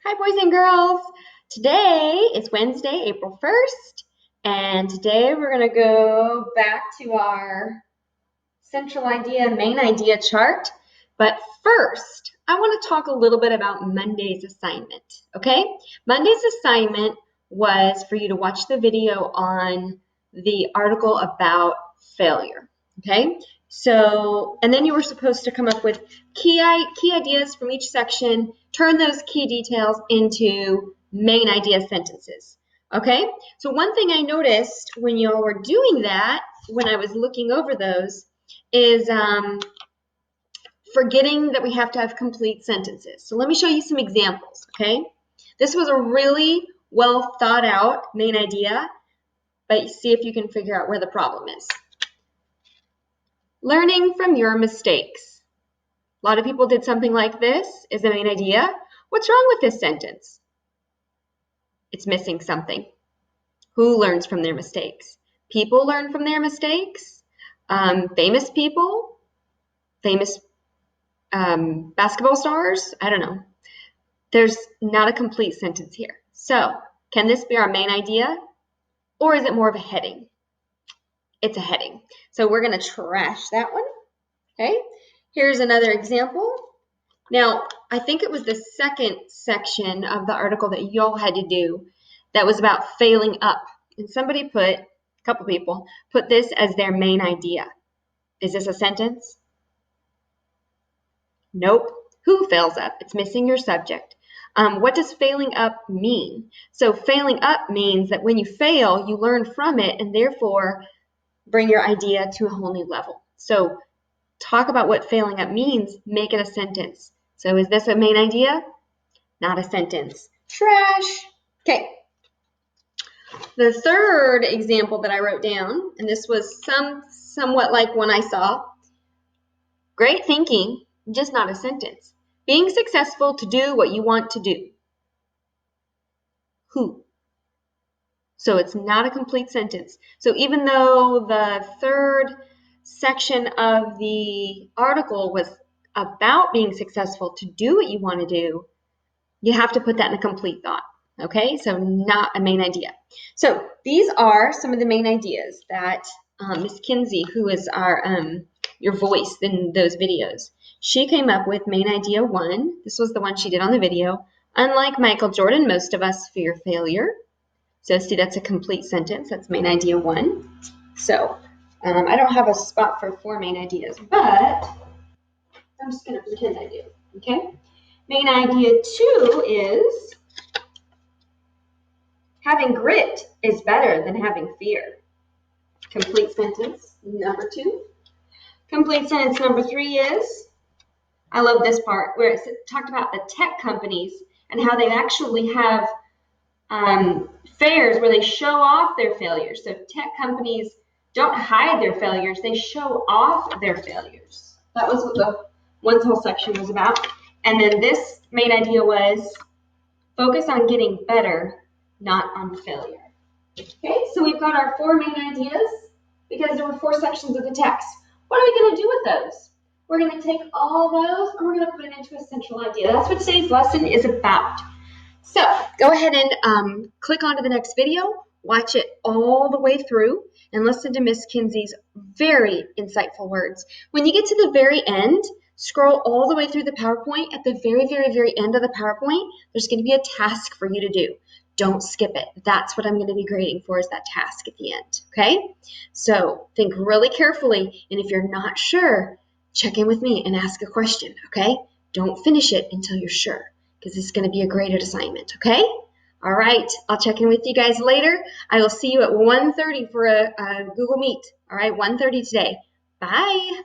Hi, boys and girls. Today is Wednesday, April 1st, and today we're going to go back to our central idea, main idea chart. But first, I want to talk a little bit about Monday's assignment, okay? Monday's assignment was for you to watch the video on the article about failure, okay? So, and then you were supposed to come up with key ideas from each section, turn those key details into main idea sentences, okay? So one thing I noticed when y'all were doing that, when I was looking over those, is forgetting that we have to have complete sentences. So let me show you some examples, okay? This was a really well thought out main idea, but see if you can figure out where the problem is. Learning from your mistakes. A lot of people did something like this is the main idea. What's wrong with this sentence? It's missing something. Who learns from their mistakes? People learn from their mistakes. Famous people, famous basketball stars, I don't know. There's not a complete sentence here. So, can this be our main idea? Or is it more of a heading? It's a heading. So we're going to trash that one. Okay, here's another example. Now, I think it was the second section of the article that y'all had to do that was about failing up. And somebody put, a couple people, put this as their main idea. Is this a sentence? Nope. Who fails up? It's missing your subject. What does failing up mean? So failing up means that when you fail, you learn from it and therefore bring your idea to a whole new level. So talk about what failing up means, make it a sentence. So is this a main idea? Not a sentence. Trash. Okay. The third example that I wrote down, and this was somewhat like one I saw. Great thinking, just not a sentence. Being successful to do what you want to do. Who? So it's not a complete sentence. So even though the third section of the article was about being successful to do what you want to do, you have to put that in a complete thought. Okay, so not a main idea. So these are some of the main ideas that Miss Kinsey, who is our your voice in those videos, she came up with main idea 1. This was the one she did on the video. Unlike Michael Jordan, most of us fear failure. So see, that's a complete sentence. That's main idea 1. So I don't have a spot for 4 main ideas, but I'm just going to pretend I do. Okay. Main idea 2 is having grit is better than having fear. Complete sentence number 2. Complete sentence number 3 is, I love this part where it talked about the tech companies and how they actually have fairs where they show off their failures. So tech companies don't hide their failures, they show off their failures. That was what the one whole section was about. And then this main idea was focus on getting better, not on failure. Okay, so we've got our 4 main ideas because there were 4 sections of the text. What are we going to do with those? We're going to take all those and we're going to put it into a central idea. That's what today's lesson is about. So go ahead and click onto the next video, watch it all the way through, and listen to Miss Kinsey's very insightful words. When you get to the very end, scroll all the way through the PowerPoint. At the very, very, very end of the PowerPoint, there's going to be a task for you to do. Don't skip it. That's what I'm going to be grading for, is that task at the end, okay? So think really carefully, and if you're not sure, check in with me and ask a question, okay? Don't finish it until you're sure, because it's going to be a graded assignment, okay? All right, I'll check in with you guys later. I will see you at 1:30 for a Google Meet, all right? 1:30 today. Bye.